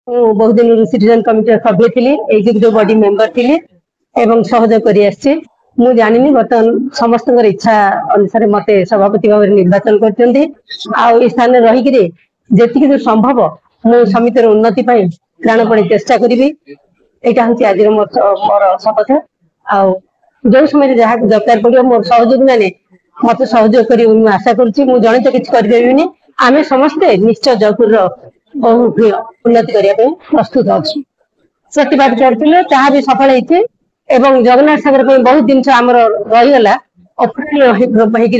बहुत दिन citizen committee सभ्य थी एग्जीक्यूटिव बॉडी मेंबर थी एवं सहयोग कर मु जानी बर्तमान समस्त इच्छा अनुसार मत सभापति भाव निर्वाचन कर स्थान रहीकि जी संभव मु समितिर उन्नति प्राणपणे चेष्टा करी यहाँ हूँ आज मोर शपथ जो समय जहाँ दरकार पड़ो मोर सहयोगी मैंने मत सहयोग कर आशा करुच्ची जड़े तो किसी करें आम समस्ते निश्चय जयपुर उन्नति करने प्रस्तुत अच्छी प्रतिवाद करते जहाँ भी सफल होती एवं जगन्नाथ सागर बहुत जिन रहीगला अपूर्ण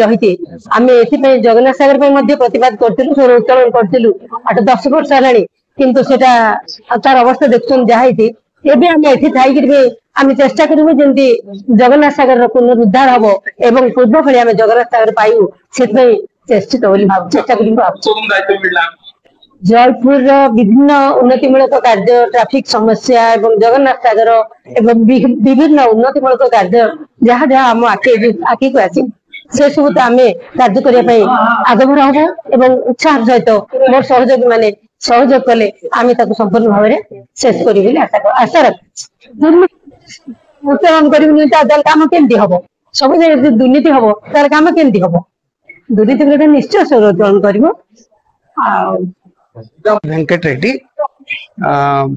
रही आम ए जगन्नाथ सागर प्रतिवाद करूँ स्वर उत्तोलन करूँ 8-10 वर्ष है किंतु सेटा तार अवस्था देखुन जहाँ एवं आम ये आम चेष्टा करूँ जमी जगन्नाथ सागर पुनरुद्धार हम एवं पूर्व भली आम जगन्नाथ सागर पाइबू से चेष्टित चेष्टा कर जयपुर विभिन्न उन्नतिमूलक कार्य ट्रैफिक समस्या एवं जगन्नाथ सागर एवं विभिन्न उन्नतिमूलक कार्य जहाँ जहाँ आम आखि को आसी से सब आम कार्य करने आगभर हम एवं उत्साह सहित मोर सहयोगी मैंने सहयोग कले आम संपूर्ण भाव में शेष कर आशा रख उत्तोलन कर कम केमती हम सब जगह दुर्नीति हम तार कम केमती हम दुर्नीति विरोध निश्चय स्वर उत्तोलन कर वेंकट रेड्डी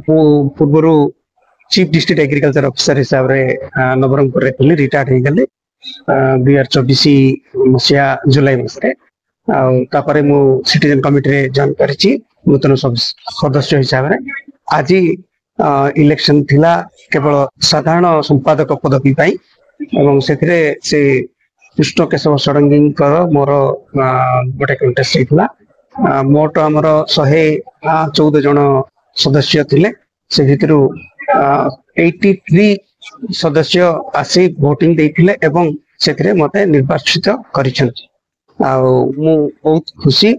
पूर्व चीफ डिस्ट्रिक्ट एग्रीकल्चर ऑफिसर हिसाब से नवरंगपुर रे रिटायर्ड हो गले 2024 मसीहा जुलाई मासरे तापरे मु सिटीजन कमिटी रे जॉइन करछि नूतन सदस्य हिसाब से आज इलेक्शन थिला केवल साधारण संपादक पदवी पाई एवं से कृष्ण केशव षडंगी मोर गोटे कंटेस्ट होता मोट आमर 114 जन सदस्य थिले से भितर 83 सदस्य आसी भोटिंग देथिले एवं से मते निर्वाचित करिसेंती आ मु बहुत खुशी